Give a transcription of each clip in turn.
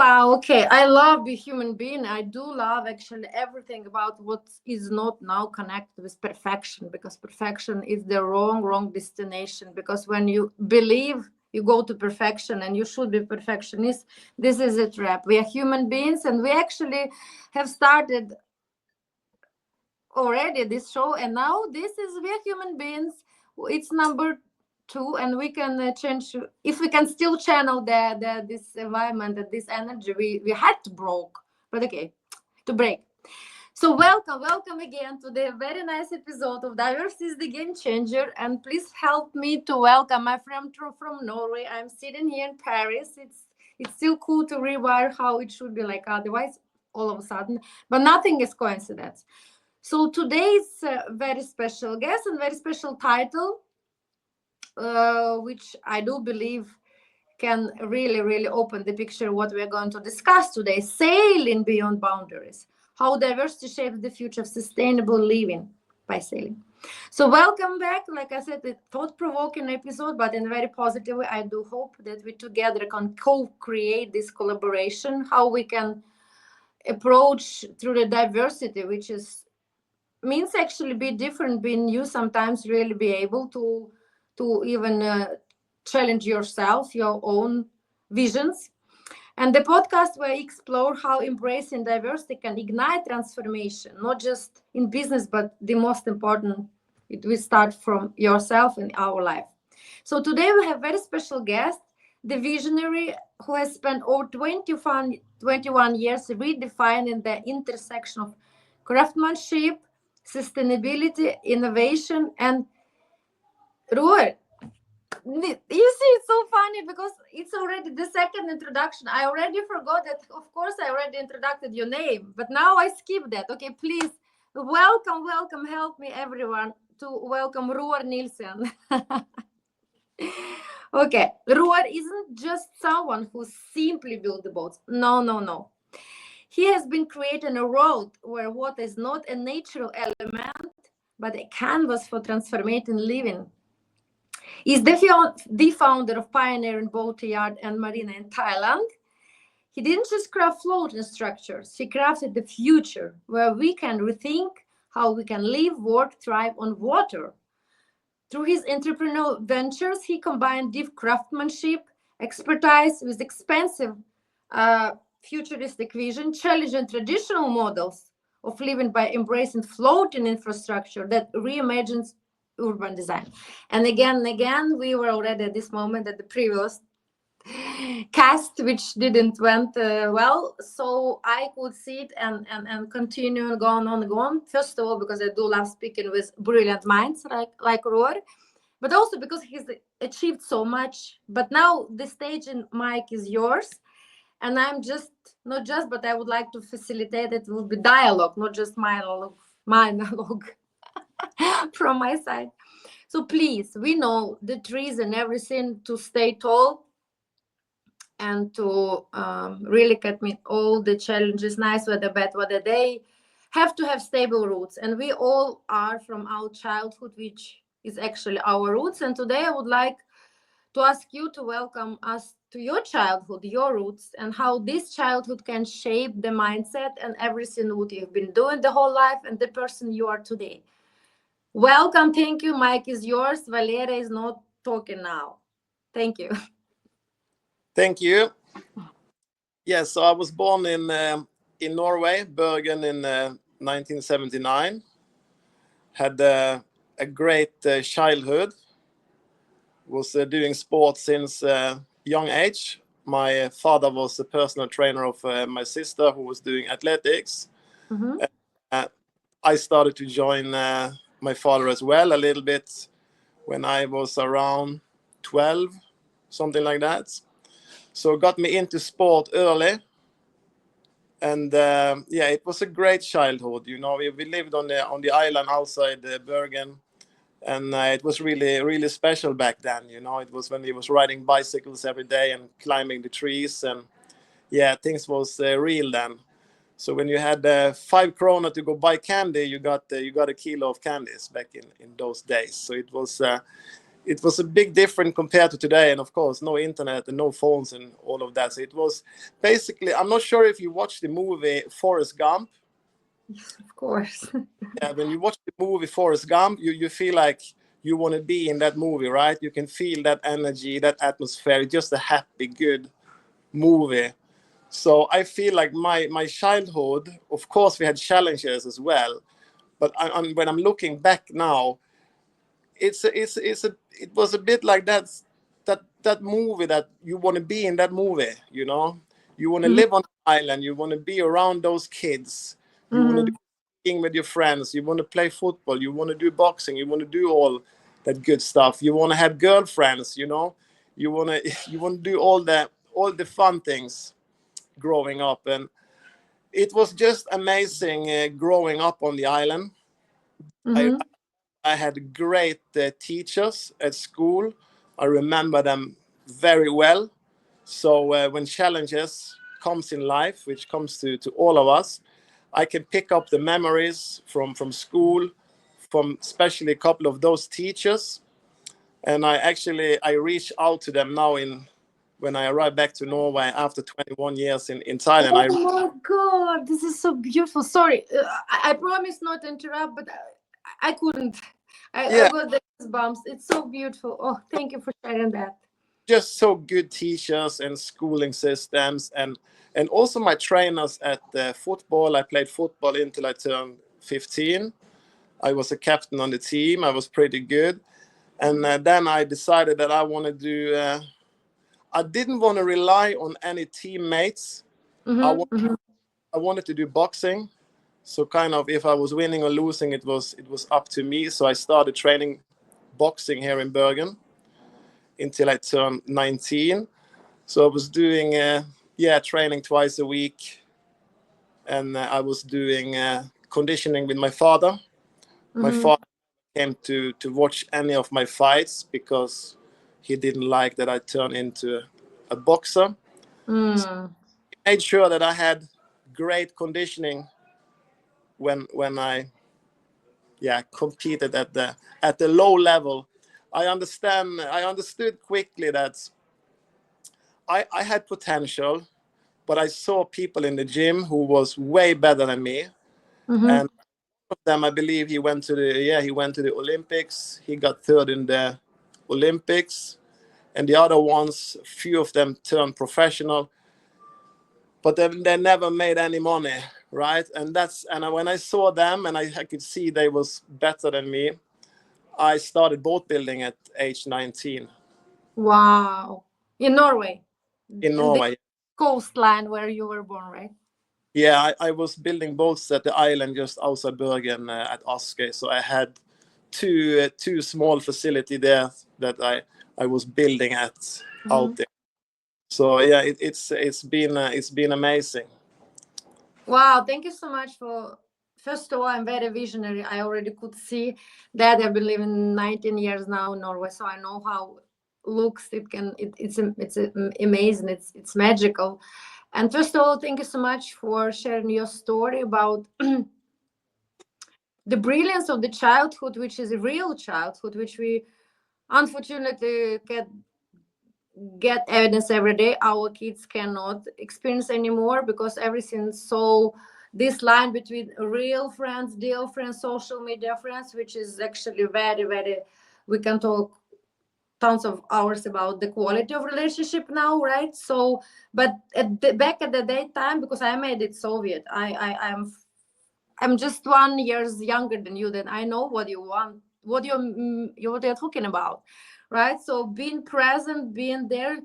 Wow, okay. I love the human being. I do love actually everything about what is not now connected with perfection, because perfection is the wrong destination. Because when you believe you go to perfection and you should be perfectionist, this is a trap. We are human beings, and we actually have started already this show, and now this is we are human beings. It's number two, and we can change if we can still channel the this environment and this energy. We had to broke, but okay, to break. So welcome again to the very nice episode of Diversity is the Game Changer, and please help me to welcome my friend from Norway. I'm sitting here in Paris. It's still cool to rewire how it should be like otherwise all of a sudden, but nothing is coincidence. So today's very special guest and very special title, which I do believe can really open the picture what we're going to discuss today: sailing beyond boundaries, how diversity shapes the future of sustainable living by sailing. So welcome back. Like I said, a thought-provoking episode, but in a very positive way. I do hope that we together can co-create this collaboration, how we can approach through the diversity, which is means actually be different, being you sometimes really be able to even challenge yourself, your own visions. And the podcast where I explore how embracing diversity can ignite transformation, not just in business, but the most important, it will start from yourself in our life. So today we have very special guest, the visionary who has spent over 21 years redefining the intersection of craftsmanship, sustainability, innovation, and Roar. You see, it's so funny because it's already the second introduction. I already forgot that. Of course, I already introduced your name, but now I skip that. Okay, please welcome. Help me, everyone, to welcome Roar Nilsen. Okay, Roar isn't just someone who simply built the boats. No. He has been creating a world where water is not a natural element, but a canvas for transformating living. He's the founder of pioneering boatyard and marina in Thailand. He didn't just craft floating structures, he crafted the future where we can rethink how we can live, work, thrive on water. Through his entrepreneurial ventures, he combined deep craftsmanship, expertise with expensive futuristic vision, challenging traditional models of living by embracing floating infrastructure that reimagines urban design. And again, we were already at this moment at the previous cast, which didn't went well. So I could sit and continue and go on. First of all, because I do love speaking with brilliant minds like Roar, but also because he's achieved so much. But now the stage and mic is yours. And I'm but I would like to facilitate it will be dialogue, not just monologue from my side. So please, we know the trees and everything to stay tall and to really meet all the challenges, nice weather, bad weather, they have to have stable roots. And we all are from our childhood, which is actually our roots. And today I would like to ask you to welcome us to your childhood, your roots, and how this childhood can shape the mindset and everything what you've been doing the whole life and the person you are today. Welcome. Thank you. Mike is yours. Valeria is not talking now. Thank you. Thank you. Yes, so I was born in Norway, Bergen, in 1979. Had a great childhood. Was doing sports since young age. My father was the personal trainer of my sister, who was doing athletics. Mm-hmm. I started to join my father as well a little bit when I was around 12, something like that. So got me into sport early. And it was a great childhood. You know, we lived on the island outside Bergen. And it was really special back then. You know, it was when we was riding bicycles every day and climbing the trees. And things was real then. So when you had 5 krona to go buy candy, you got a kilo of candies back in those days. So it was it was a big difference compared to today. And of course, no internet and no phones and all of that. So it was basically, I'm not sure if you watched the movie Forrest Gump. Yes, of course. Yeah, when you watch the movie Forrest Gump, you feel like you want to be in that movie, right? You can feel that energy, that atmosphere, just a happy, good movie. So I feel like my childhood, of course, we had challenges as well. But when I'm looking back now, it was a bit like that movie that you want to be in that movie, you know? You want to Mhm, live on an island, you want to be around those kids, you want to do mhm, skiing with your friends, you want to play football, you want to do boxing, you want to do all that good stuff, you want to have girlfriends, you know, you want to you want to do all the fun things growing up. And it was just amazing growing up on the island. I mhm. I had great teachers at school. I remember them very well. So when challenges comes in life, which comes to all of us, I can pick up the memories from school, from especially a couple of those teachers. And I reach out to them now when I arrive back to Norway after 21 years in Thailand. Oh my God, this is so beautiful. Sorry, I promise not to interrupt, but I couldn't. I Yeah, got the goosebumps. It's so beautiful. Oh, thank you for sharing that. just so good teachers and schooling systems, and also my trainers at football. I played football until I turned 15. I was a captain on the team. I was pretty good, and then I decided that I want to do. I didn't want to rely on any teammates. I Mm-hmm, wa- mm-hmm, I wanted to do boxing. So kind of if I was winning or losing, it was up to me. So I started training boxing here in Bergen until I turned 19. So I was doing training twice a week, and I was doing conditioning with my father. My mm-hmm. father came to watch any of my fights because he didn't like that I turned into a boxer. Mm. He made sure that I had great conditioning when I competed at the low level. I understood quickly that I had potential, but I saw people in the gym who was way better than me. Mm-hmm. And one of them, I believe, he went to the Olympics. He got third in the Olympics, and the other ones, few of them turned professional, but they never made any money, right? And when I saw them, and I could see they was better than me, I started boat building at age 19 Wow. In Norway, in in the Norway. coastline where you were born, right? Yeah, I was building boats at the island just outside Bergen at Askøy. So I had two small facility there that I was building at Mm-hmm. out there. So yeah, it's been amazing. Wow, thank you so much for. First of all, I'm very visionary. I already could see that I've been living 19 years now in Norway, so I know how looks it can. It's amazing. It's magical. And first of all, thank you so much for sharing your story about the brilliance of the childhood, which is a real childhood, which we unfortunately get evidence every day our kids cannot experience anymore because everything's so this line between real friends, dear friends, social media friends, which is actually very, very, we can talk tons of hours about the quality of relationship now, right? So but back at the daytime, because I made it Soviet, I'm just 1 years younger than you, then I know what you want, what you're talking about, right? So being present, being there,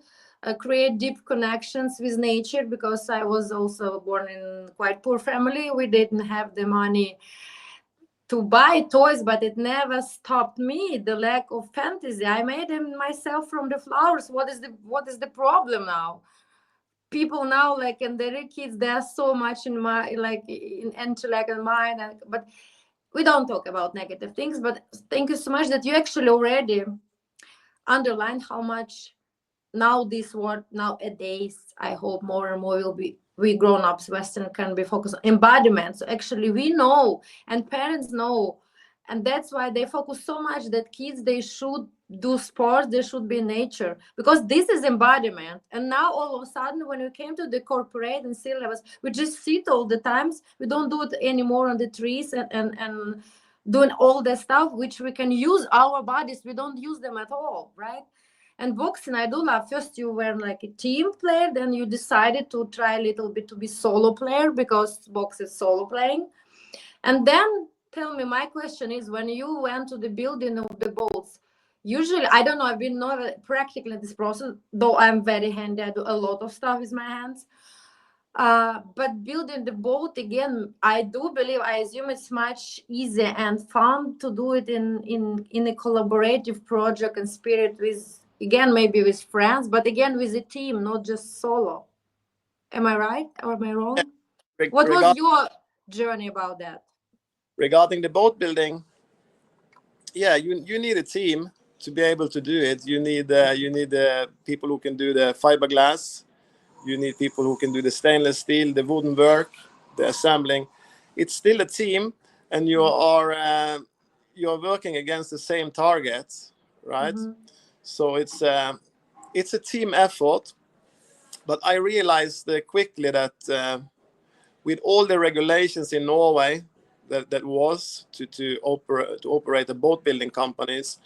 create deep connections with nature, because I was also born in quite poor family. We didn't have the money to buy toys, but it never stopped me. The lack of fantasy, I made them myself from the flowers. What is the problem now? People now, like, and their kids, they're so much in my, like, in intellect and mind, but we don't talk about negative things. But thank you so much that you actually already underlined how much now this word nowadays, I hope more and more will be, we grown-ups Western can be focused on embodiment. So actually we know, and parents know, And that's why they focus so much that kids, they should do sports, they should be in nature, because this is embodiment. And now all of a sudden, when we came to the corporate and C-levels, we just sit all the times. We don't do it anymore on the trees and doing all the stuff which we can use our bodies. We don't use them at all, right? And boxing, I do love. First, you were like a team player, then you decided to try a little bit to be solo player, because box is solo playing. And then tell me, my question is, when you went to the building of the boats, usually, I don't know, I've been not practical in this process, though I'm very handy. I do a lot of stuff with my hands. But building the boat, again, I do believe, I assume it's much easier and fun to do it in a collaborative project and spirit with, again, maybe with friends, but again, with a team, not just solo. Am I right or am I wrong? What was your journey about that? Regarding the boat building, yeah, you need a team to be able to do it. You need people who can do the fiberglass. You need people who can do the stainless steel, the wooden work, the assembling. It's still a team, and you're working against the same targets, right? Mm-hmm. So it's a team effort. But I realized quickly that with all the regulations in Norway that was to operate the boat building companies,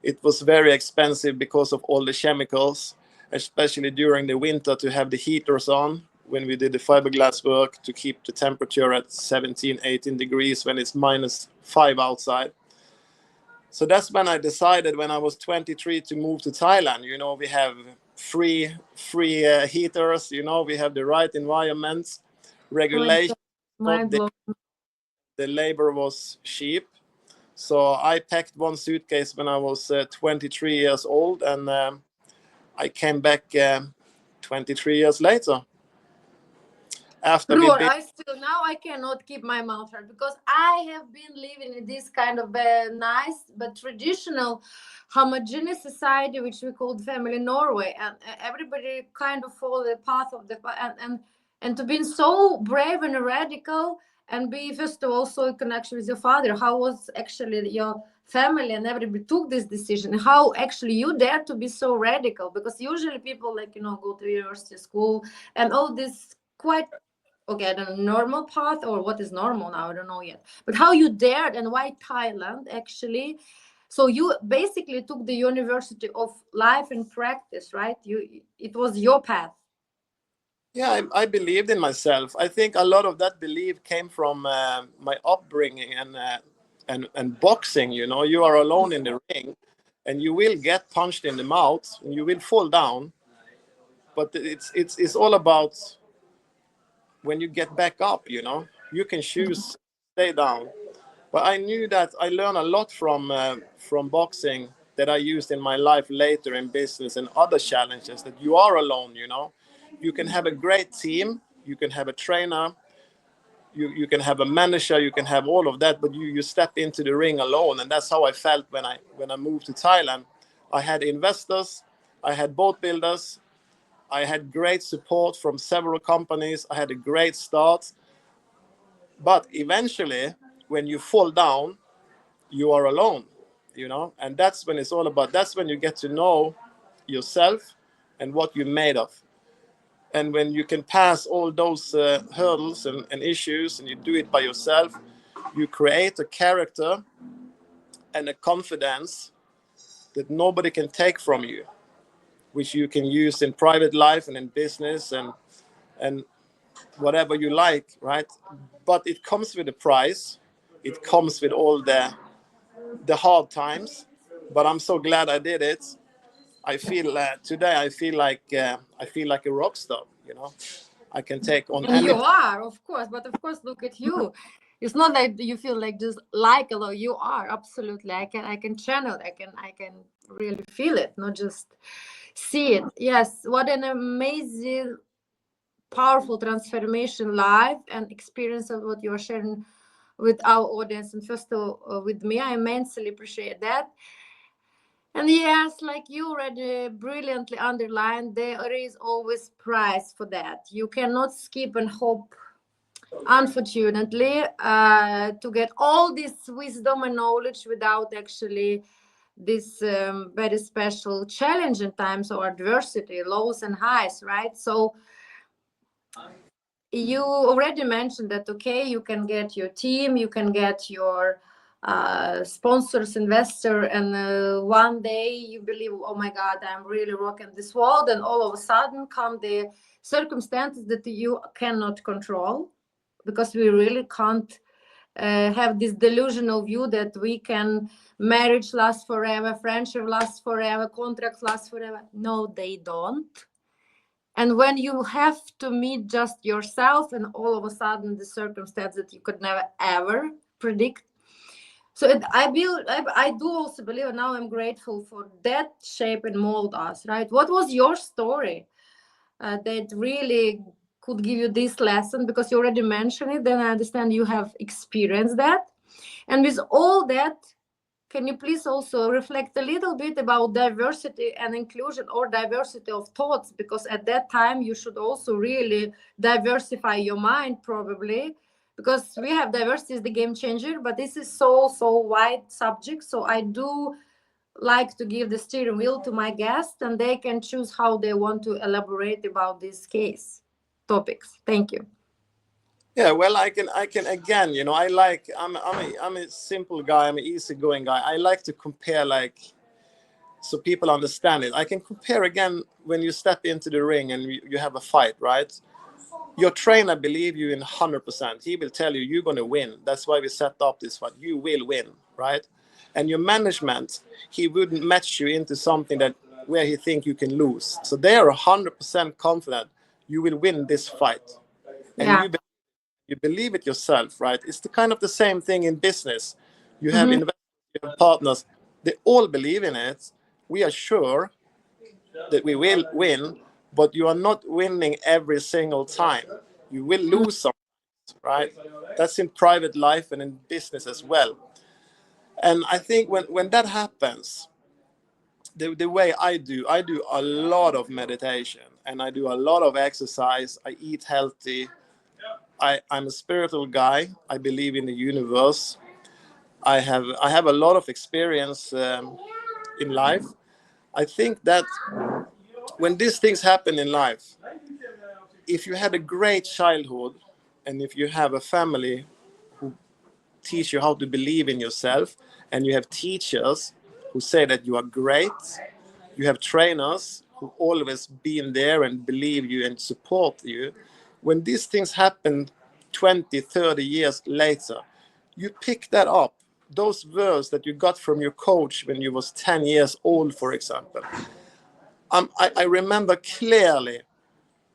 it was very expensive because of all the chemicals, especially during the winter, to have the heaters on when we did the fiberglass work to keep the temperature at 17, 18 degrees when it's -5 outside. So that's when I decided, when I was 23, to move to Thailand. You know, we have free heaters, you know, we have the right environment, regulation. The labor was cheap. So I packed one suitcase when I was 23 years old, and I came back 23 years later. After Roar, now I cannot keep my mouth shut, because I have been living in this kind of nice but traditional homogeneous society, which we called family Norway, and everybody kind of follow the path of the and to be so brave and radical, and be first of all so in connection with your father. How was actually your family and everybody took this decision? How actually you dare to be so radical? Because usually people, like, you know, go to university, school, and all this quite, okay, I don't know, normal path, or what is normal now, I don't know yet. But how you dared, and why Thailand actually? So you basically took the University of Life and Practice, right? It was your path. Yeah, I believed in myself. I think a lot of that belief came from my upbringing and boxing. You know, you are alone in the ring, and you will get punched in the mouth, and you will fall down. But it's all about when you get back up. You know, you can choose stay down. But I knew that I learned a lot from boxing that I used in my life later in business and other challenges. That you are alone. You know. You can have a great team, you can have a trainer, you can have a manager, you can have all of that, but you step into the ring alone. And that's how I felt when I moved to Thailand. I had investors, I had boat builders, I had great support from several companies, I had a great start. But eventually, when you fall down, you are alone, you know, and that's when it's all about, that's when you get to know yourself and what you're made of. And when you can pass all those hurdles and issues, and you do it by yourself, you create a character and a confidence that nobody can take from you, which you can use in private life and in business and whatever you like, right? But it comes with a price. It comes with all the hard times. But I'm so glad I did it. I feel today I feel like a rock star, you know. I can take on. And you are, of course, but of course, look at you. It's not like you feel like just like, although you are absolutely. I can channel. I can really feel it, not just see it. Yes, what an amazing, powerful transformation live and experience of what you're sharing with our audience. And first of all, with me, I immensely appreciate that. And yes, like you already brilliantly underlined, there is always price for that. You cannot skip and hope unfortunately, to get all this wisdom and knowledge without actually this very special challenging times or adversity, lows and highs, right? So you already mentioned that, okay, you can get your team, you can get your sponsors, investor, and one day you believe, oh my God, I'm really rocking this world, and all of a sudden come the circumstances that you cannot control, because we really can't have this delusional view that we can marriage lasts forever, friendship lasts forever, contracts last forever. No, they don't. And when you have to meet just yourself and all of a sudden the circumstance that you could never ever predict. So I do also believe, and now I'm grateful for that shape and mold us, right? What was your story that really could give you this lesson? Because you already mentioned it, then I understand you have experienced that. And with all that, can you please also reflect a little bit about diversity and inclusion, or diversity of thoughts? Because at that time, you should also really diversify your mind, probably, because we have diversity is the game changer, but this is so wide subject. So I do like to give the steering wheel to my guests, and they can choose how they want to elaborate about this case topics. Thank you. Yeah, well, I can again, I'm a simple guy. I'm an easygoing guy. I like to compare, like, so people understand it. I can compare again when you step into the ring and you have a fight, right? Your trainer believe you in 100%. He will tell you you're going to win. That's why we set up this fight. You will win, right? And your management, he wouldn't match you into something that where he think you can lose. So they are 100% confident you will win this fight, and Yeah. you believe it yourself, right? It's the kind of the same thing in business. You have Mhm. investors, you have partners. They all believe in it. We are sure that we will win, but you are not winning every single time. You will lose some, right? That's in private life and in business as well. And I think when that happens, the way I do a lot of meditation and I do a lot of exercise. I eat healthy. I'm a spiritual guy. I believe in the universe. I have a lot of experience in life. I think that when these things happen in life, if you had a great childhood and if you have a family who teach you how to believe in yourself, and you have teachers who say that you are great, you have trainers who always been there and believe you and support you, when these things happen 20, 30 years later, you pick that up, those words that you got from your coach when you was 10 years old, for example. I remember clearly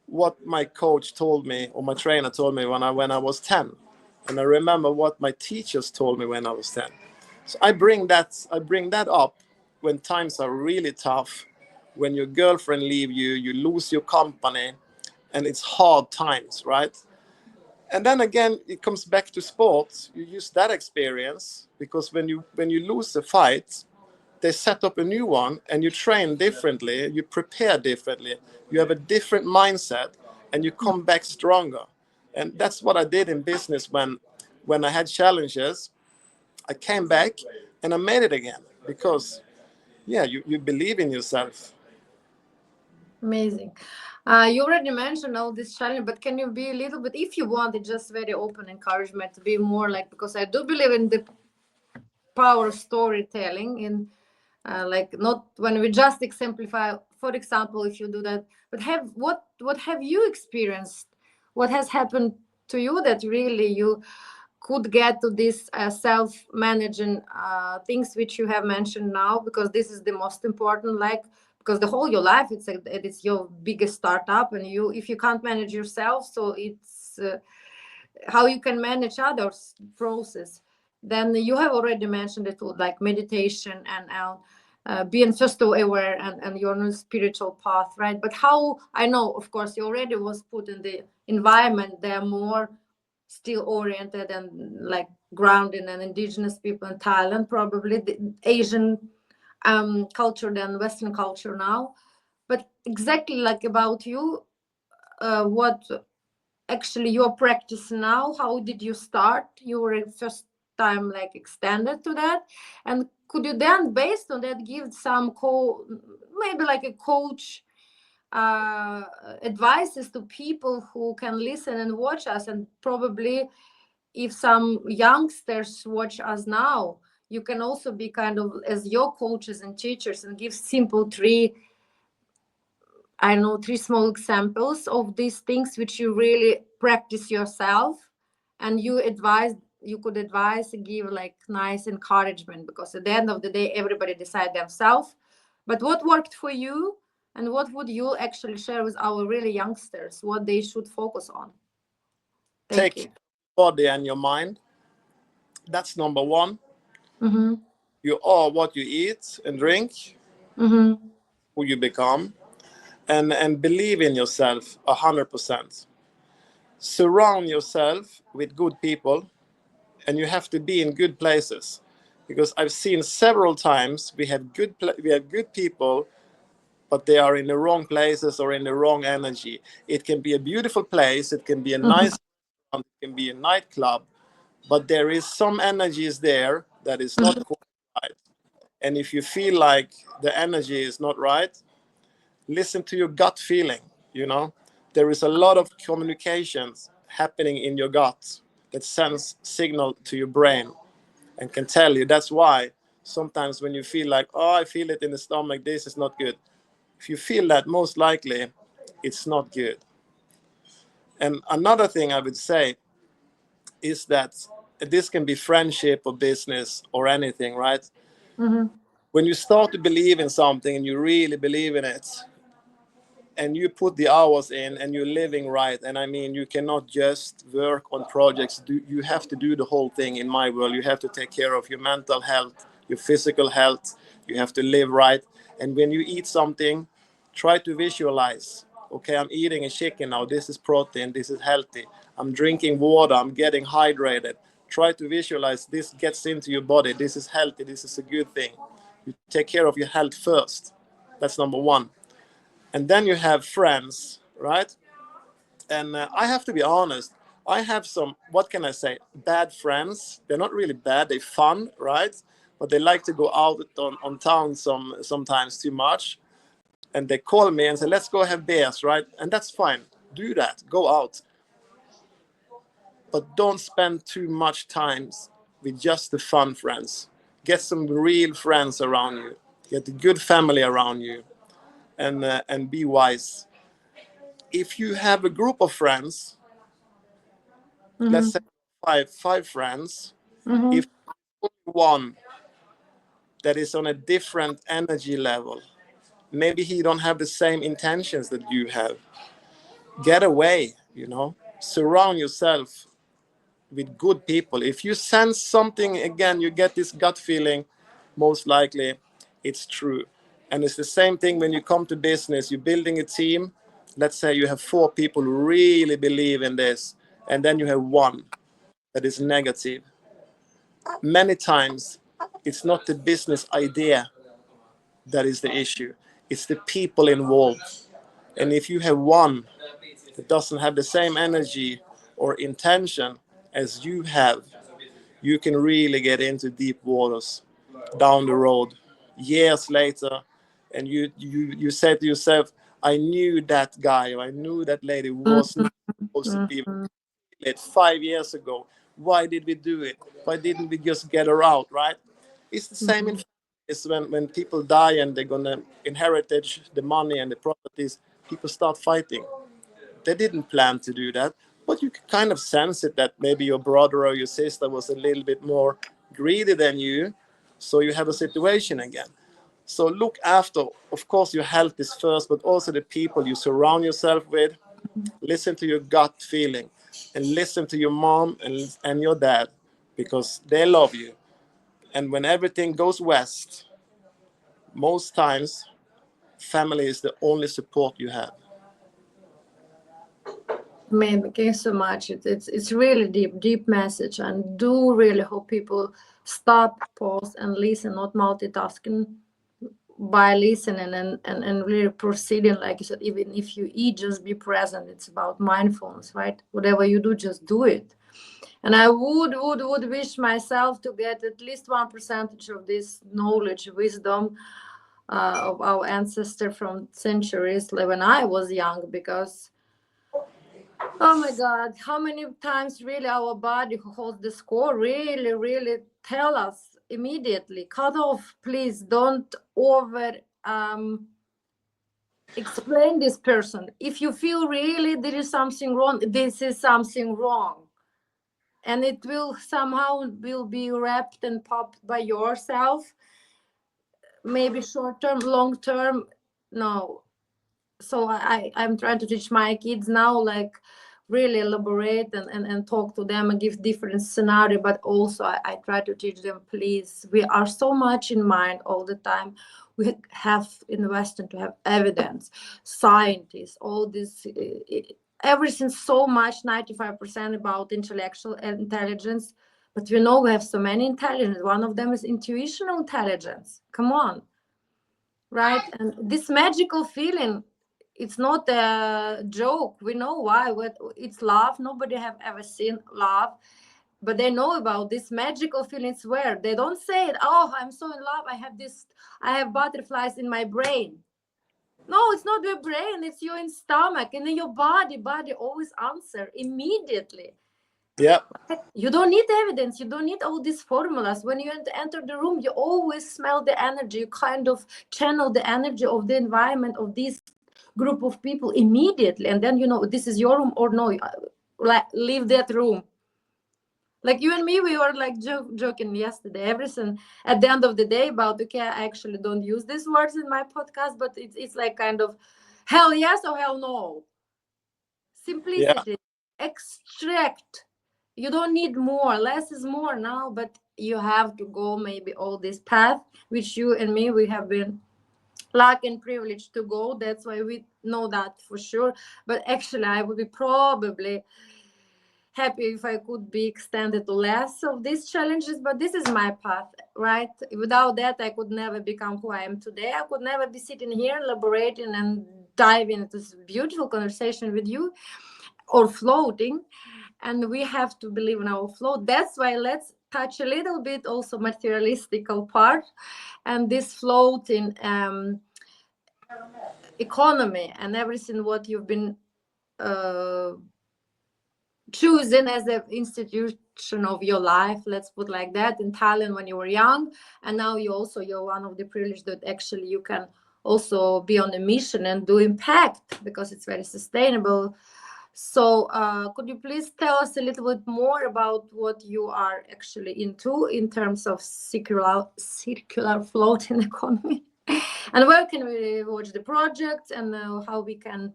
what my coach told me or my trainer told me when I was 10, and I remember what my teachers told me when I was 10. So I bring that up when times are really tough, when your girlfriend leave you, you lose your company, and it's hard times, right? And then again, it comes back to sports. You use that experience because when you lose a fight, they set up a new one, and you train differently, you prepare differently, you have a different mindset, and you come back stronger. And that's what I did in business when I had challenges. I came back and I made it again because, yeah, you believe in yourself. Amazing. You already mentioned all this challenge, but can you be a little bit, if you want, it's just very open encouragement to be more like, because I do believe in the power of storytelling, in like not when we just exemplify, for example, if you do that, but have what have you experienced? What has happened to you that really you could get to this self-managing things which you have mentioned now, because this is the most important, like, because the whole your life it's your biggest startup, and you, if you can't manage yourself, so it's how you can manage others process. Then you have already mentioned it, like meditation and being first aware, and you're on a spiritual path, right? But how, I know of course you already was put in the environment, they're more still oriented and like grounded and indigenous people in Thailand, probably the Asian culture than Western culture now. But exactly like about you, what actually your practice now? How did you start? You were first time like extended to that, and could you then, based on that, give some maybe like a coach advices to people who can listen and watch us? And probably if some youngsters watch us now, you can also be kind of as your coaches and teachers and give simple three small examples of these things which you really practice yourself, and you could advise and give like nice encouragement, because at the end of the day everybody decide themselves. But what worked for you, and what would you actually share with our really youngsters, what they should focus on? Thank Take your body and your mind. That's number one. Mm-hmm. You are what you eat and drink, Mm-hmm. who you become, and believe in yourself 100%. Surround yourself with good people, and you have to be in good places, because I've seen several times we have good people, but they are in the wrong places or in the wrong energy. It can be a beautiful place, it can be a nice restaurant, it can be a nightclub, but there is some energies there that is not quite right. And if you feel like the energy is not right, listen to your gut feeling. There is a lot of communications happening in your gut that sends signal to your brain and can tell you. That's why sometimes when you feel like, oh, I feel it in the stomach, this is not good. If you feel that, most likely it's not good. And another thing I would say is that this can be friendship or business or anything, right? Mm-hmm. When you start to believe in something and you really believe in it, and you put the hours in and you're living right, and I mean, you cannot just work on projects. You have to do the whole thing. In my world, you have to take care of your mental health, your physical health. You have to live right. And when you eat something, try to visualize, okay, I'm eating a chicken now, this is protein, this is healthy. I'm drinking water, I'm getting hydrated. Try to visualize this gets into your body, this is healthy, this is a good thing. You take care of your health first. That's number one. And then you have friends, right? And I have to be honest, I have some, what can I say, bad friends. They're not really bad, they're fun, right? But they like to go out on town sometimes too much. And they call me and say, let's go have beers, right? And that's fine. Do that, go out. But don't spend too much time with just the fun friends. Get some real friends around you. Get a good family around you, and be wise. If you have a group of friends, let's say five friends, Mm-hmm. if one that is on a different energy level, maybe he don't have the same intentions that you have, get away. Surround yourself with good people. If you sense something, again, you get this gut feeling, most likely it's true. And it's the same thing when you come to business. You're building a team. Let's say you have 4 people who really believe in this, and then you have one that is negative. Many times it's not the business idea that is the issue, it's the people involved. And if you have one that doesn't have the same energy or intention as you have, you can really get into deep waters down the road years later. And you say to yourself, I knew that guy or I knew that lady was not supposed to be it 5 years ago. Why did we do it? Why didn't we just get her out, right? It's the same in families. When people die and they're gonna inherit the money and the properties, people start fighting. They didn't plan to do that, but you can kind of sense it, that maybe your brother or your sister was a little bit more greedy than you, so you have a situation again. So look after, of course, your health is first, but also the people you surround yourself with. Listen to your gut feeling, and listen to your mom and your dad, because they love you. And when everything goes west, most times family is the only support you have. Man, thank you so much. It's really deep message, and do really hope people stop, pause, and listen, not multitasking. by listening and really proceeding, like you said, even if you eat, just be present. It's about mindfulness, right? Whatever you do, just do it. And I would wish myself to get at least 1% of this knowledge, wisdom of our ancestor from centuries, like when I was young, because oh my God, how many times really our body who holds the score really tell us immediately, cut off, please don't over explain this person. If you feel really there is something wrong, this is something wrong. And it will somehow will be wrapped and popped by yourself, maybe short term, long term, no. So I'm trying to teach my kids now, like really elaborate and talk to them and give different scenario, but also I try to teach them, please, we are so much in mind all the time. We have invested to have evidence, scientists, all this, everything so much, 95% about intellectual intelligence, but we know we have so many intelligence. One of them is intuitional intelligence. Come on, right? And this magical feeling, it's not a joke. We know why. What it's love. Nobody have ever seen love, but they know about this magical feelings. Where they don't say it, oh, I'm so in love, I have this, I have butterflies in my brain. No, it's not your brain, it's your in stomach, and then your body always answer immediately. Yeah. You don't need evidence. You don't need all these formulas. When you enter the room, you always smell the energy. You kind of channel the energy of the environment of this group of people immediately. And then you know this is your room or no, like leave that room. Like you and me, we were like joking yesterday. Everything at the end of the day about, okay, I actually don't use these words in my podcast, but it's like kind of hell yes or hell no. Simplicity, Yeah. extract. You don't need more, less is more now, but you have to go maybe all this path which you and me, we have been lucky and privileged to go. That's why we know that for sure. But actually I would be probably happy if I could be extended to less of these challenges, but this is my path, right? Without that I could never become who I am today. I could never be sitting here elaborating and diving into this beautiful conversation with you or floating. And we have to believe in our float. That's why let's touch a little bit also materialistical part and this floating economy and everything what you've been choosing as an institution of your life, let's put like that, in Thailand when you were young, and now you're one of the privileged that actually you can also be on a mission and do impact because it's very sustainable. So could you please tell us a little bit more about what you are actually into in terms of circular floating economy? And where can we watch the project and how we can,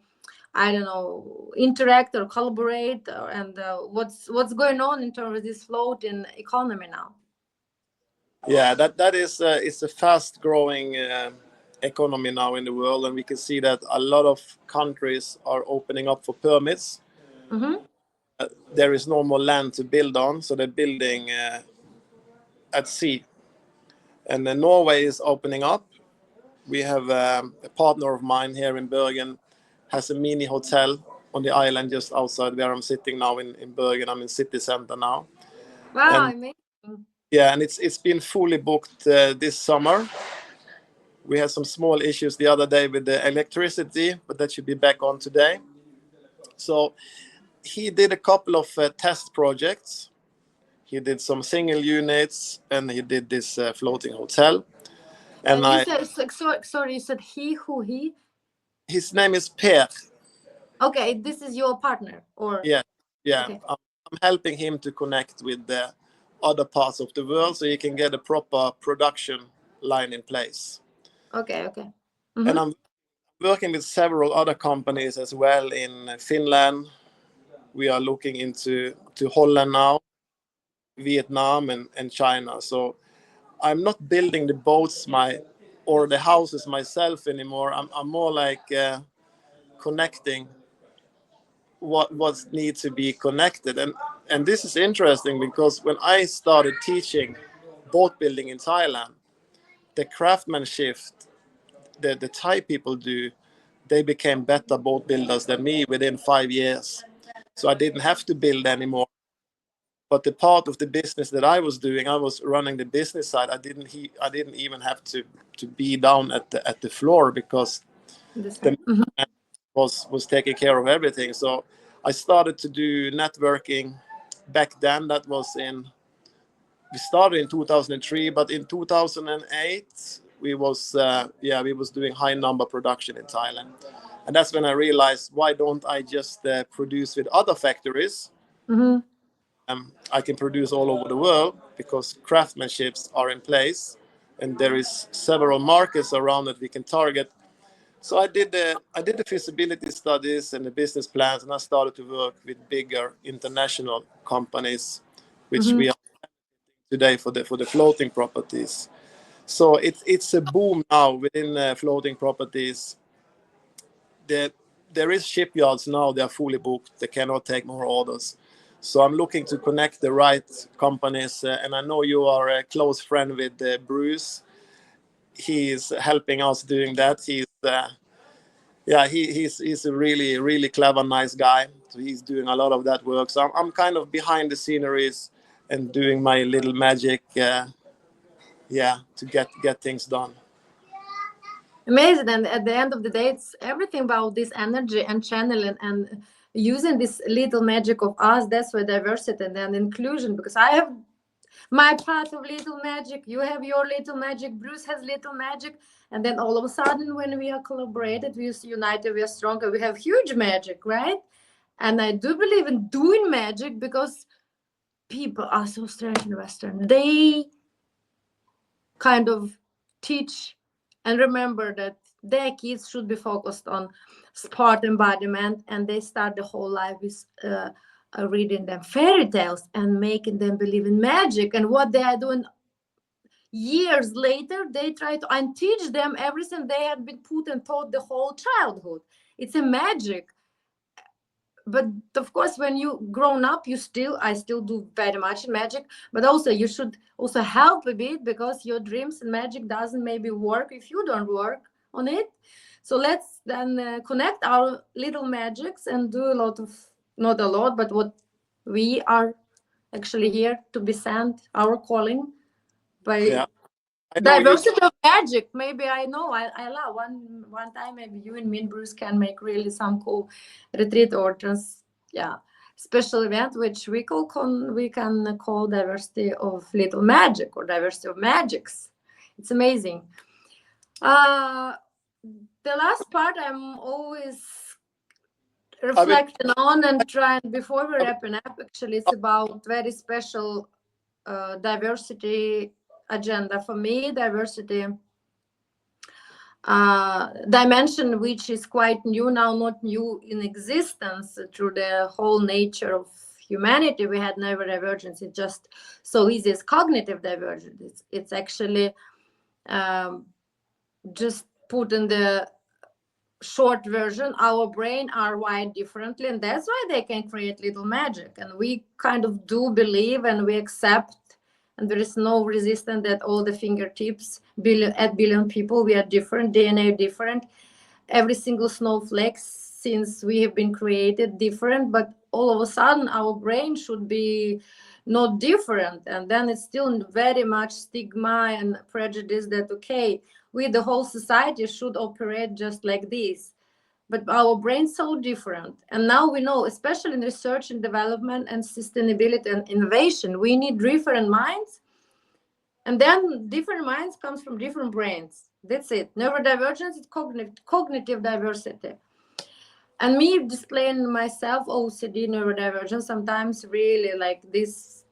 I don't know, interact or collaborate, and what's going on in terms of this floating economy now? Yeah, that is it's a fast growing economy now in the world, and we can see that a lot of countries are opening up for permits. Mm-hmm. There is no more land to build on, so they're building at sea. And then Norway is opening up. We have a partner of mine here in Bergen has a mini hotel on the island just outside where I'm sitting now in Bergen. I'm in city center now. Wow, And amazing. yeah, and it's been fully booked this summer. We had some small issues the other day with the electricity, but that should be back on today. So he did a couple of test projects. He did some single units, and he did this floating hotel. And And you said, sorry, you said he? his name is Per. Okay, this is your partner, or Yeah, yeah. okay, I'm helping him to connect with the other parts of the world so he can get a proper production line in place. okay. And Mm-hmm. I'm working with several other companies as well in Finland. We are looking into Holland now, Vietnam, and China. So I'm not building the boats or the houses myself anymore. I'm more like connecting what needs to be connected. And this is interesting because when I started teaching boat building in Thailand, the craftsmanship the Thai people do, they became better boat builders than me within 5 years. So I didn't have to build anymore. But the part of the business that I was doing, I was running the business side. I didn't even have to be down at the floor, because the man was taking care of everything. So I started to do networking back then. We started in 2003, but in 2008 we was doing high number production in Thailand, and that's when I realized, why don't I just produce with other factories? I can produce all over the world, because craftsmanships are in place and there is several markets around that we can target. So I did the feasibility studies and the business plans, and I started to work with bigger international companies, which we are today for the floating properties. So it's a boom now within floating properties. There is shipyards now, they are fully booked, they cannot take more orders. So I'm looking to connect the right companies, and I know you are a close friend with Bruce. He is helping us doing that. He's a really clever, nice guy. So he's doing a lot of that work. So I'm kind of behind the sceneries and doing my little magic, to get things done. Amazing. And at the end of the day, it's everything about this energy and channeling and using this little magic of us. That's why diversity and then inclusion, because I have my path of little magic, you have your little magic, Bruce has little magic, and then all of a sudden when we are collaborated, we are united, we are stronger, we have huge magic, right? And I do believe in doing magic, because people are so strange in Western. They kind of teach and remember that their kids should be focused on sport embodiment, and they start the whole life with reading them fairy tales and making them believe in magic. And what they are doing years later, they try to unteach them everything they had been put and taught the whole childhood. It's a magic. But of course, when you grown up, I still do very much magic, but also you should also help a bit, because your dreams and magic doesn't maybe work if you don't work on it. So let's then connect our little magics and do a lot of, not a lot, but what we are actually here to be sent, our calling by diversity of magic. Maybe I love one time, maybe you and me and Bruce can make really some cool retreat or special event, which we can call diversity of little magic or diversity of magics. It's amazing. The last part I'm always reflecting on and trying, before we wrapping up, actually it's about very special diversity agenda for me, diversity dimension, which is quite new now, not new in existence through the whole nature of humanity. We had never divergence. It's just so easy as cognitive divergence. It's actually just put in the short version, our brain are wired differently, and that's why they can create little magic. And we kind of do believe and we accept, and there is no resistance that all the fingertips, billion people, we are different, DNA different, every single snowflake since we have been created different, but all of a sudden our brain should be not different. And then it's still very much stigma and prejudice that, okay, we, the whole society, should operate just like this. But our brain's so different. And now we know, especially in research and development and sustainability and innovation, we need different minds. And then different minds comes from different brains. That's it. Neurodivergence is cognitive diversity. And me displaying myself, OCD, neurodivergence, sometimes really like this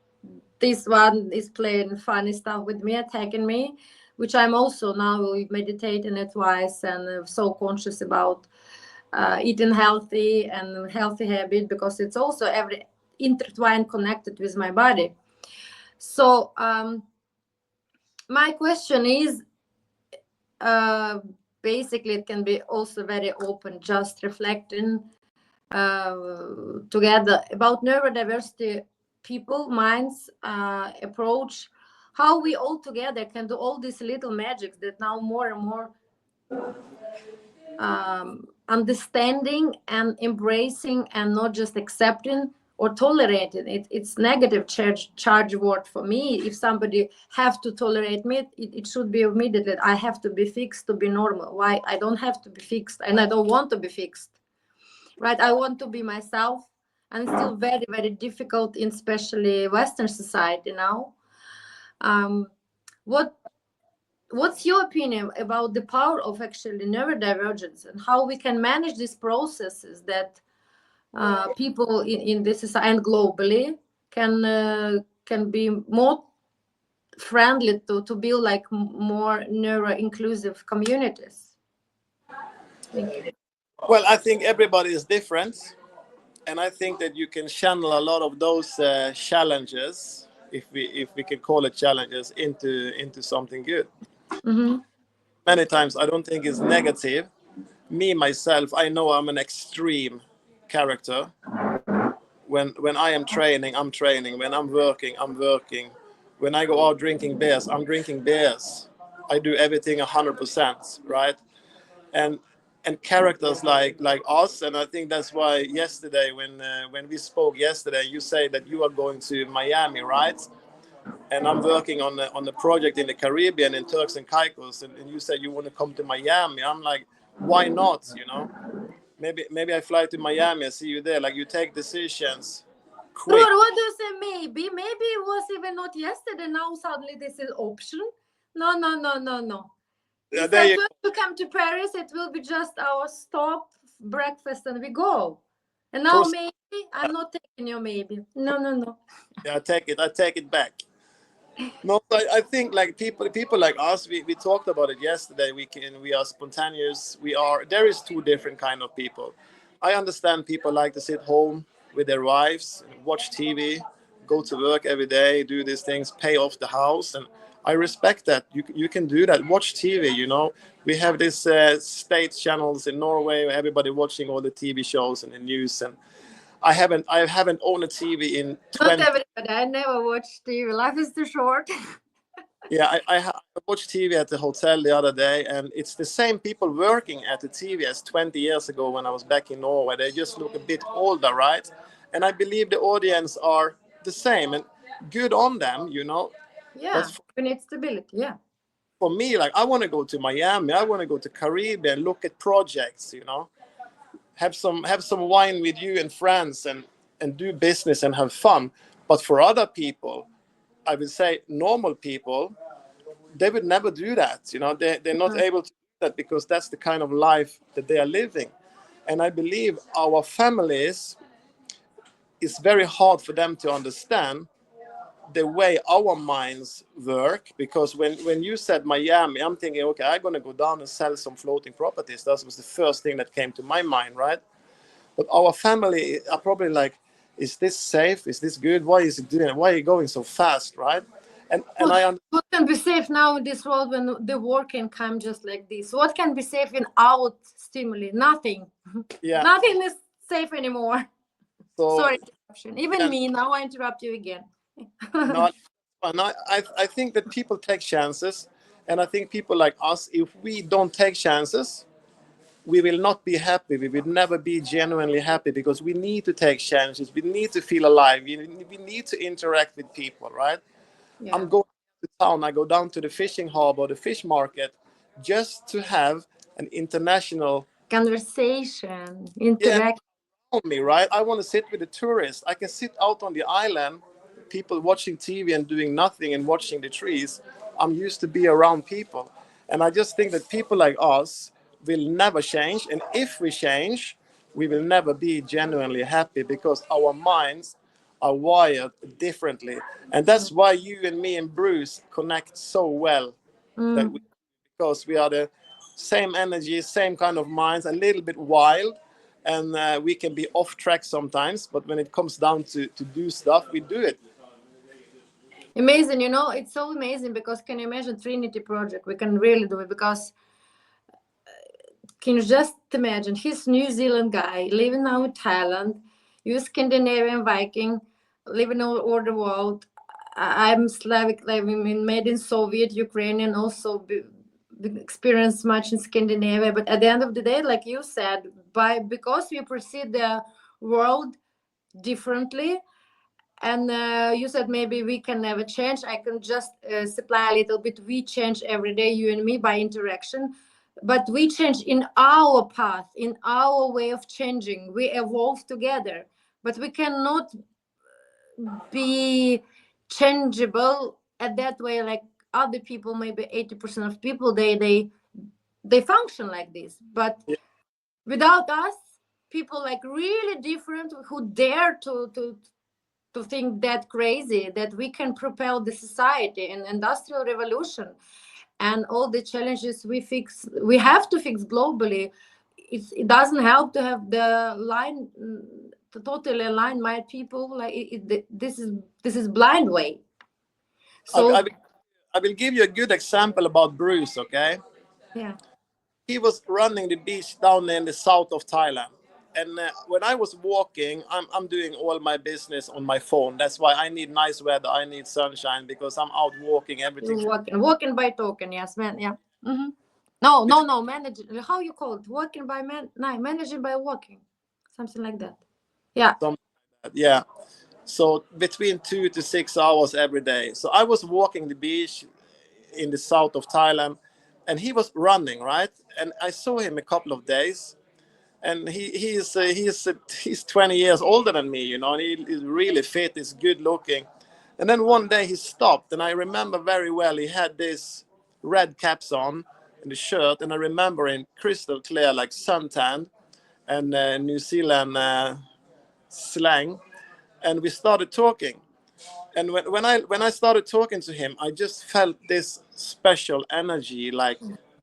one is playing funny stuff with me, attacking me, which I'm also now meditating it twice and so conscious about eating healthy and healthy habit, because it's also every intertwined, connected with my body. So my question is, basically it can be also very open, just reflecting together about neurodiversity people, minds, approach, how we all together can do all these little magics that now more and more understanding and embracing and not just accepting or tolerating it. It's negative charge word for me. If somebody have to tolerate me, it should be immediately I have to be fixed to be normal. Why? I don't have to be fixed, and I don't want to be fixed, right? I want to be myself, and it's still very, very difficult in especially Western society now. What's your opinion about the power of actually neurodivergence and how we can manage these processes that people in this society and globally can be more friendly to build like more neuro-inclusive communities? Thank you. Well, I think everybody is different, and I think that you can channel a lot of those challenges, if we can call it challenges, into something good. Mm-hmm. Many times I don't think it's negative. Me myself, I know I'm an extreme character. When I am training, I'm training. When I'm working, I'm working. When I go out drinking beers, I'm drinking beers. I do everything 100%, right? And characters like us, and I think that's why yesterday when we spoke yesterday, you say that you are going to Miami, right? And I'm working on the project in the Caribbean in Turks and Caicos, and you said you want to come to Miami. I'm like, why not? You know, maybe I fly to Miami and see you there. Like, you take decisions quick. What do you say? Maybe it was even not yesterday. Now suddenly this is option. No. If There I you want to come to Paris, it will be just our stop, breakfast, and we go. And now first, maybe I'm not taking you. Maybe no. yeah, I take it back. No, I think like people like us, we talked about it yesterday. We are spontaneous. There is two different kind of people. I understand people like to sit home with their wives, watch TV, go to work every day, do these things, pay off the house, and I respect that. You can do that. Watch TV. You know, we have these state channels in Norway where everybody watching all the TV shows and the news. And I haven't owned a TV in Not 20. everybody. I never watch TV. Life is too short. Yeah, I watched TV at the hotel the other day, and it's the same people working at the TV as 20 years ago when I was back in Norway. They just look a bit older, right? And I believe the audience are the same, and good on them, you know. Yeah, But we need stability. Yeah. for me, like, I want to go to Miami, I want to go to Caribbean, look at projects, you know, have some wine with you and friends, and do business and have fun. But for other people, I would say normal people, they would never do that. You know, they're not able to do that because that's the kind of life that they are living. And I believe our families, it's very hard for them to understand the way our minds work, because when you said Miami, I'm thinking, okay, I'm going to go down and sell some floating properties. That was the first thing that came to my mind, right? But our family are probably like, is this safe? Is this good? Why is it doing? Why are you going so fast, right? And What can be safe now in this world when the war can come just like this? What can be safe without stimuli? Nothing. yeah. Nothing is safe anymore. So Sorry, interruption. Even yeah, me, now I interrupt you again. no, and I think that people take chances, and I think people like us, if we don't take chances, we will not be happy. We will never be genuinely happy, because we need to take chances. We need to feel alive. We need to interact with people, right? Yeah. I'm going to town. I go down to the fishing harbor, the fish market, just to have an international Conversation, yeah, interact. around me, right? I want to sit with the tourists. I can sit out on the island, people watching TV and doing nothing and watching the trees. I'm used to be around people. And I just think that people like us will never change. And if we change, we will never be genuinely happy, because our minds are wired differently. And that's why you and me and Bruce connect so well. That we, because we are the same energy, same kind of minds, a little bit wild, and we can be off track sometimes. But when it comes down to do stuff, we do it. Amazing, you know, it's so amazing because can you imagine Trinity project? We can really do it because can you just imagine he's New Zealand guy living now in Thailand, you Scandinavian Viking living all over the world. I'm Slavic, living in made in Soviet Ukrainian, also experienced much in Scandinavia, but at the end of the day, like you said, because we perceive the world differently, and you said maybe we can never change. I can just supply a little bit. We change every day, you and me, by interaction, but we change in our path, in our way of changing. We evolve together, but we cannot be changeable at that way. Like other people, maybe 80% of people, they function like this, but Yeah. without us, people like really different who dare to think that crazy that we can propel the society and industrial revolution and all the challenges we have to fix globally. It doesn't help to have the line to totally align my people. Like this is blind way. I, So I, will, I will give you a good example about Bruce, okay? yeah, He was running the beach down in the south of Thailand. And when I was walking, I'm doing all my business on my phone. That's why I need nice weather. I need sunshine because I'm out walking everything. you're walking by token. Yes, man. Yeah. Mm-hmm. No. Manage. How you call it? Walking by managing by walking, something like that. Yeah. Something like that. Yeah. So between 2 to 6 hours every day. So I was walking the beach in the south of Thailand, and he was running, right? And I saw him a couple of days, and he's 20 years older than me, you know, and he's really fit, he's good looking. And then one day he stopped, and I remember very well he had this red caps on and the shirt, and I remember in crystal clear, like suntan and New Zealand slang, and we started talking. And when I started talking to him, I just felt this special energy, like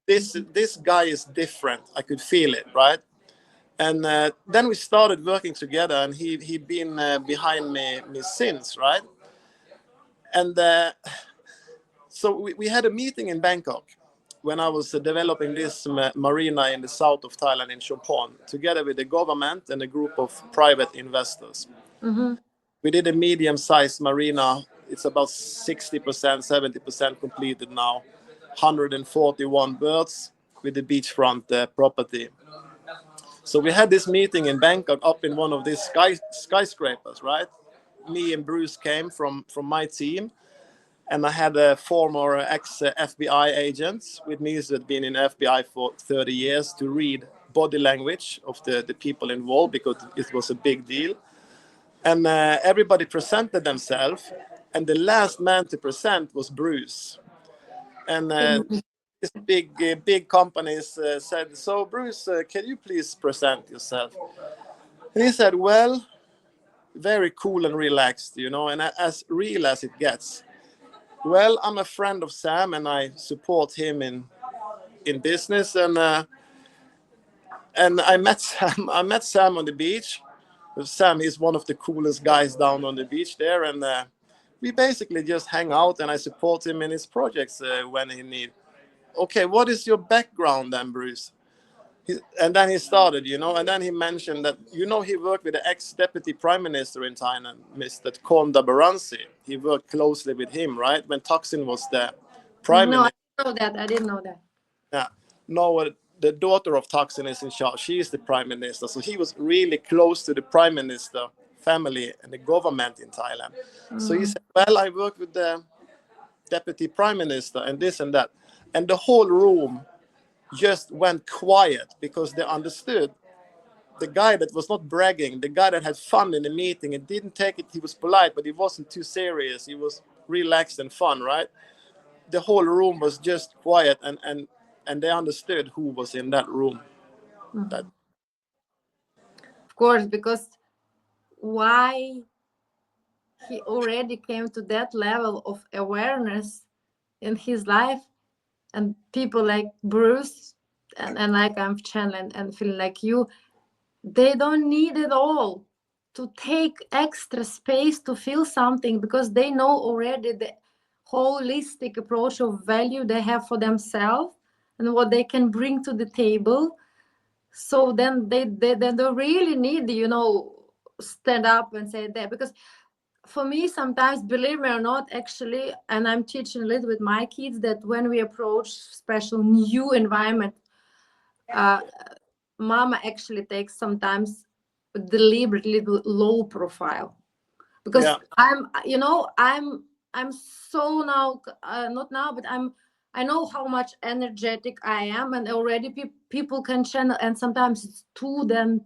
this guy is different. I could feel it, right? And then we started working together, and he'd been behind me since, right? And so we had a meeting in Bangkok when I was developing this marina in the south of Thailand in Chumphon, together with the government and a group of private investors. Mm-hmm. We did a medium-sized marina. It's about 60%, 70% completed now. 141 birds with the beachfront property. So we had this meeting in Bangkok up in one of these skyscrapers, right? Me and Bruce came from my team, and I had a former ex-FBI agents with me who had been in FBI for 30 years to read body language of the people involved because it was a big deal. And everybody presented themselves, and the last man to present was Bruce. And these big companies said, "So Bruce, can you please present yourself?" And he said, "Well, very cool and relaxed, you know, and as real as it gets. Well, I'm a friend of Sam, and I support him in business, and I met Sam. I met Sam on the beach. Sam is one of the coolest guys down on the beach there, and we basically just hang out, and I support him in his projects when he need. Okay, what is your background then, Bruce?" And then he started, you know, and then he mentioned that, you know, he worked with the ex-deputy prime minister in Thailand, Mr. Konda Baransi. He worked closely with him, right, when Thaksin was the prime No, minister. I didn't know that. Yeah. No, the daughter of Thaksin is in charge. She is the prime minister. So he was really close to the prime minister family and the government in Thailand. So he said, well, I worked with the deputy prime minister and this and that. And the whole room just went quiet because they understood the guy that was not bragging, the guy that had fun in the meeting and didn't take it. He was polite, but he wasn't too serious. He was relaxed and fun, right? The whole room was just quiet, and they understood who was in that room. That Of course, because why he already came to that level of awareness in his life, and people like Bruce and like I'm channeling and feeling like you, they don't need it all to take extra space to feel something because they know already the holistic approach of value they have for themselves and what they can bring to the table. So then they don't really need, you know, stand up and say that, because for me, sometimes, believe me or not, actually, and I'm teaching a little with my kids that when we approach special new environment, uh, mama actually takes sometimes deliberately low profile, because Yeah. I'm so now, not now, but I know how much energetic I am, and already people can channel, and sometimes it's to them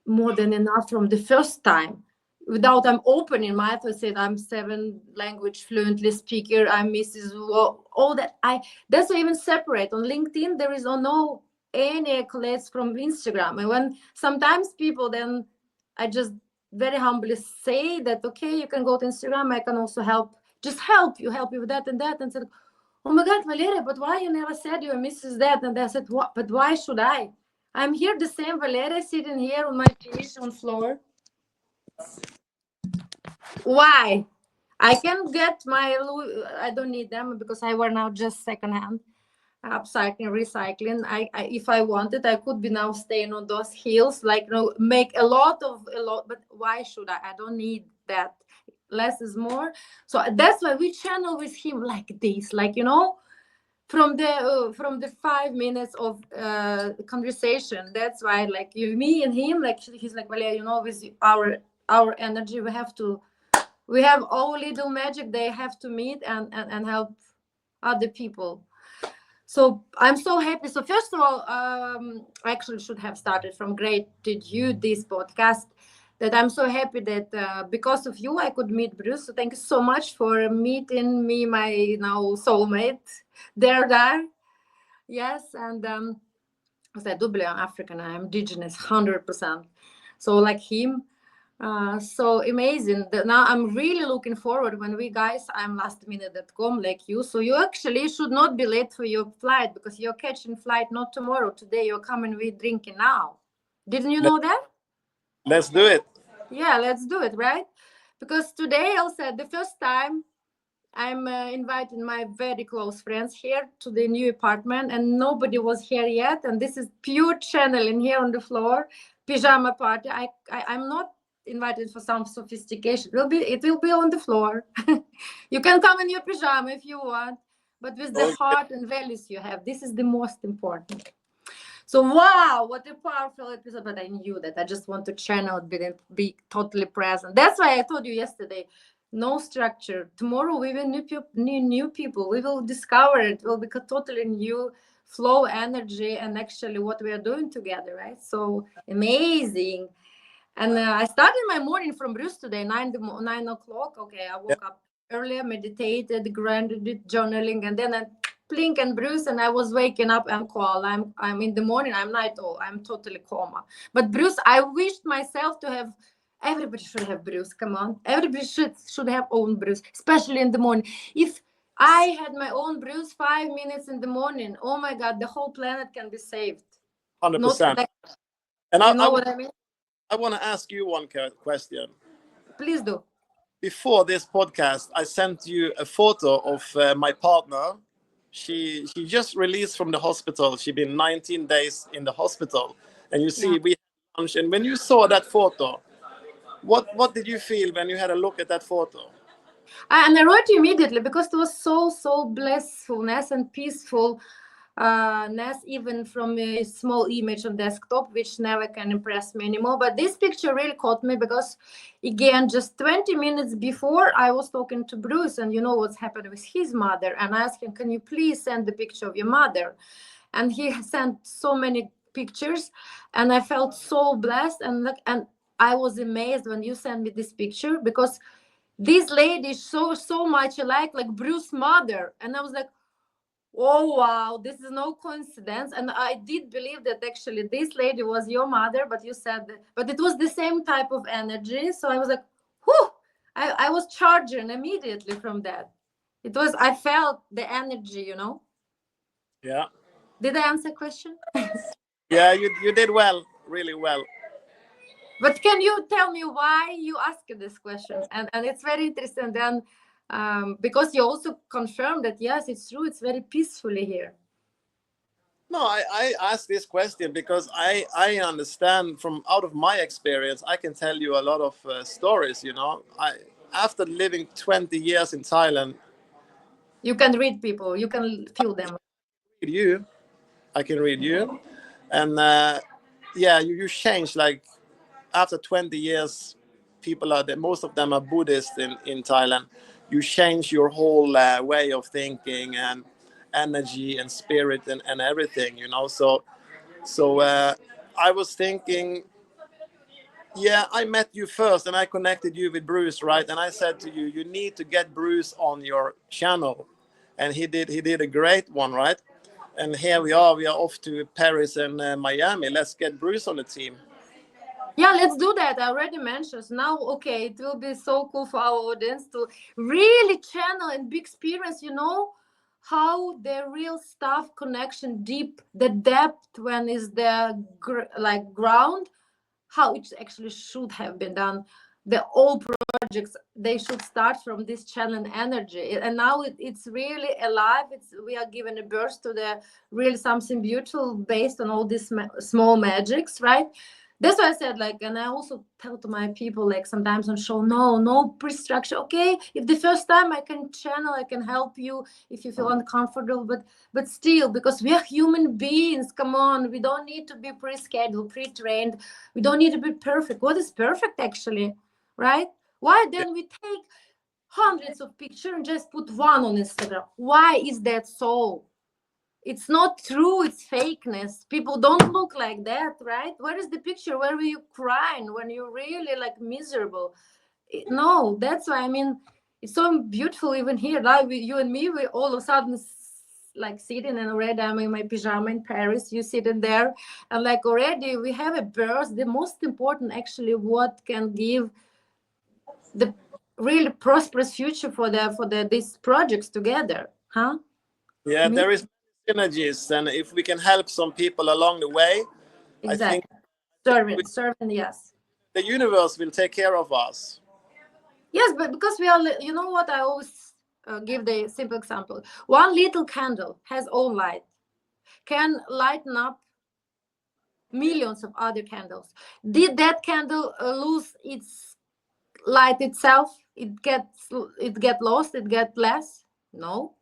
more than enough from the first time, without I'm opening my mouth. I said I'm 7 language fluently speaker, I'm Mrs. All that. That's why I even separate on LinkedIn. There is no any accolades from Instagram, and when sometimes people, then I just very humbly say that, okay, you can go to Instagram, I can also help, just help you with that and that, and said, oh my God, Valeria, but why you never said you're Mrs. That? And I said, what? But why should I? I'm here, the same Valeria, sitting here on my piece on floor. Why? I can get my, I don't need them because I wear now just secondhand, upcycling, recycling. I if I wanted, I could be now staying on those heels, like, make a lot. But why should I? I don't need that. Less is more. So that's why we channel with him like this, like, from the 5 minutes of conversation. That's why, like, me and him, like, he's like, well, yeah, with our energy, we have all little magic. They have to meet and help other people. So I'm so happy. So first of all, I actually should have started from great did you this podcast, that I'm so happy that because of you I could meet Bruce. So thank you so much for meeting me, my now soulmate. There. Yes, and because I do believe I'm African, I'm indigenous, 100%. So like him, so amazing. Now I'm really looking forward when we guys, I'm lastminute.com like you. So you actually should not be late for your flight, because you're catching flight not tomorrow, today. You're coming, we drinking now. Didn't you know that? Let's do it. Yeah, let's do it, right? Because today also the first time I'm inviting my very close friends here to the new apartment, and nobody was here yet. And this is pure channeling here on the floor, pajama party. I'm not invited for some sophistication. It will be on the floor. You can come in your pajama if you want, but with the Okay. heart and values you have. This is the most important. So wow, what a powerful episode! But I knew that. I just want to channel it, be totally present. That's why I told you yesterday. No structure. Tomorrow we will new people. We will discover it. Will be a totally new flow, energy, and actually what we are doing together, right? So amazing. And I started my morning from Bruce today, 9 o'clock. Okay, I Yeah. woke up earlier, meditated, grounded, journaling, and then I blink and Bruce, and I was waking up and call. I'm in the morning. I'm night owl. I'm totally coma. But Bruce, I wished myself to have. Everybody should have Bruce. Come on, everybody should have own Bruce, especially in the morning. If I had my own Bruce 5 minutes in the morning, oh my God, the whole planet can be saved. Not 100%. like, And you know what I mean? I want to ask you one question. Please do. Before this podcast, I sent you a photo of my partner. She just released from the hospital. She's been 19 days in the hospital, and you Yeah. see we had lunch. And when you saw that photo, what did you feel when you had a look at that photo? And I wrote you immediately because it was so blissfulness and peaceful ness, even from a small image on desktop, which never can impress me anymore. But this picture really caught me because, again, just 20 minutes before I was talking to Bruce, and you know what's happened with his mother, and I asked him, can you please send the picture of your mother? And he sent so many pictures, and I felt so blessed, and I was amazed when you sent me this picture, because this lady is so much alike like Bruce's mother. And I was like, oh wow, this is no coincidence. And I did believe that actually this lady was your mother, but you said that, but it was the same type of energy. So I was like, whew, I was charging immediately from that. I felt the energy. Yeah, Did I answer question? yeah, you did well, really well. But can you tell me why you asked this question? And it's very interesting then, because you also confirmed that, yes, it's true. It's very peacefully here. No, I asked this question because I understand from out of my experience. I can tell you a lot of stories. after living 20 years in Thailand, You can read people. You can feel them. read you, I can read you, and yeah, you change like after 20 years. People are most of them are Buddhist in Thailand. You change your whole way of thinking and energy and spirit and everything, you know. So I was thinking, yeah, I met you first and I connected you with Bruce, right? And I said to you, you need to get Bruce on your channel. And he did a great one, right? And here we are off to Paris and Miami. Let's get Bruce on the team. Yeah, let's do that. I already mentioned. So now, okay, it will be so cool for our audience to really channel and be experience, you know, how the real stuff connection deep, the depth when is the like ground, how it actually should have been done. The all projects, they should start from this channel and energy. And now it's really alive. We are giving a birth to the really something beautiful based on all these small magics, right? That's why I said, like, and I also tell to my people, like, sometimes on show, no pre-structure. Okay, if the first time I can channel, I can help you if you feel uncomfortable, but still, because we are human beings, come on, we don't need to be pre-scheduled, pre-trained, we don't need to be perfect. What is perfect, actually, right? Why then we take hundreds of pictures and just put one on Instagram? Why is that so? It's not true, it's fakeness. People don't look like that, right? Where is the picture where were you crying when you're really like miserable? No, that's why, I mean, it's so beautiful even here, like you and me, we all of a sudden like sitting, and already I'm in my pajama in Paris, you sitting there, and like already we have a birth. The most important actually, what can give the really prosperous future for these projects together, huh? Yeah, Me? there is synergies, and if we can help some people along the way, I think Exactly. Serving, yes. the universe will take care of us. Yes, but because we are, you know what, I always give the simple example. One little candle has all light, can lighten up millions of other candles. Did that candle lose its light itself? It get lost, it get less? No,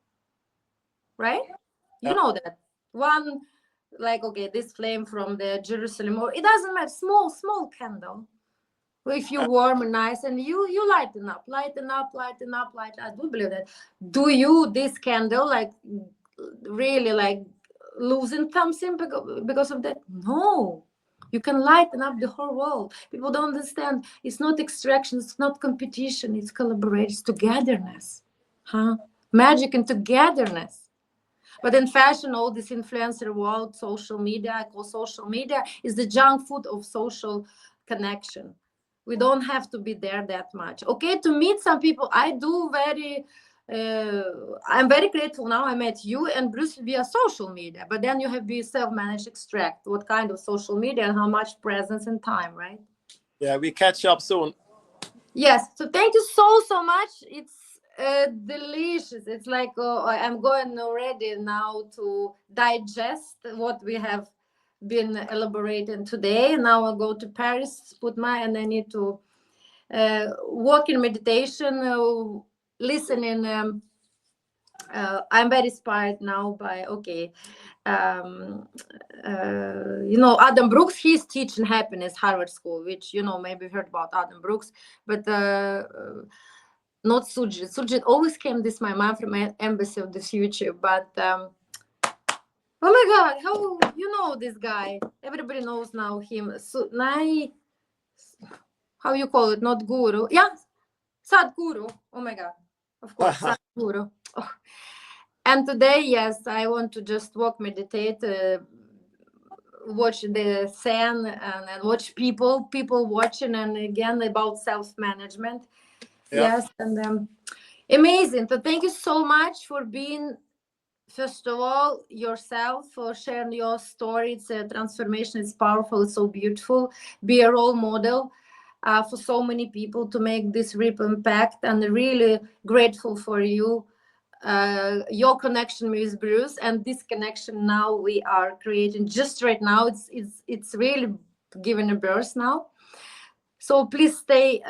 right? You Yeah. know that. One, like, okay, this flame from the Jerusalem, or it doesn't matter, small candle. If you warm and nice, and you lighten up. I do believe that. Do you this candle like really like losing something because of that? No, you can lighten up the whole world. People don't understand. It's not extraction, it's not competition, it's collaboration, it's togetherness, huh? Magic and togetherness. But in fashion, all this influencer world, social media, I call social media, is the junk food of social connection. We don't have to be there that much. Okay, to meet some people, I do I'm very grateful now I met you and Bruce via social media, but then you have to be self-managed extract. What kind of social media and how much presence and time, right? Yeah, we catch up soon. Yes, so thank you so much. It's delicious. It's like I'm going already now to digest what we have been elaborating today. Now I'll go to Paris, and I need to walk in meditation, listening. I'm very inspired now by you know, Adam Brooks. He's teaching happiness, Harvard School, which, you know, maybe you've heard about Adam Brooks, but not Sujit. Sujit always came this my mind from Embassy of the Future, but oh my God, how you know this guy? Everybody knows now him. How you call it? Not guru. Yeah, Sadhguru. Oh my God, of course, Sadhguru. Oh. And today, yes, I want to just walk, meditate, watch the sun, and watch people watching, and again about self-management. Yeah. Yes, and amazing. So thank you so much for being, first of all, yourself, for sharing your story. It's a transformation. It's powerful. It's so beautiful. Be a role model for so many people to make this ripple impact. And really grateful for you, your connection with Bruce, and this connection now we are creating just right now. It's really giving a birth now. So please stay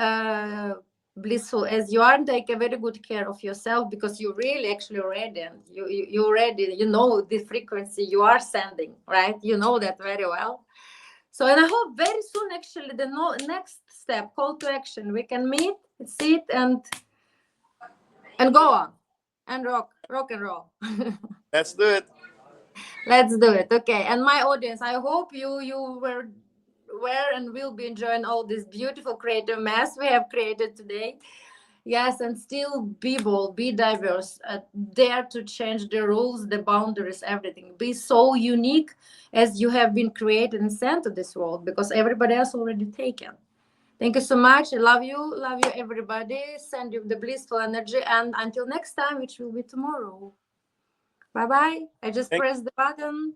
blissful as you are, and take a very good care of yourself, because you're really actually radiant. You already, you know the frequency you are sending, right? You know that very well. So, and I hope very soon, actually, the next step, call to action, we can meet, sit, and go on and rock and roll. Let's do it. Let's do it. Okay. And my audience, I hope you were and will be enjoying all this beautiful creative mess we have created today. Yes, and still be bold, be diverse, dare to change the rules, the boundaries, everything. Be so unique as you have been created and sent to this world, because everybody else already taken. Thank you so much. I love you, everybody. Send you the blissful energy, and until next time, which will be tomorrow. Bye bye. I just pressed the button.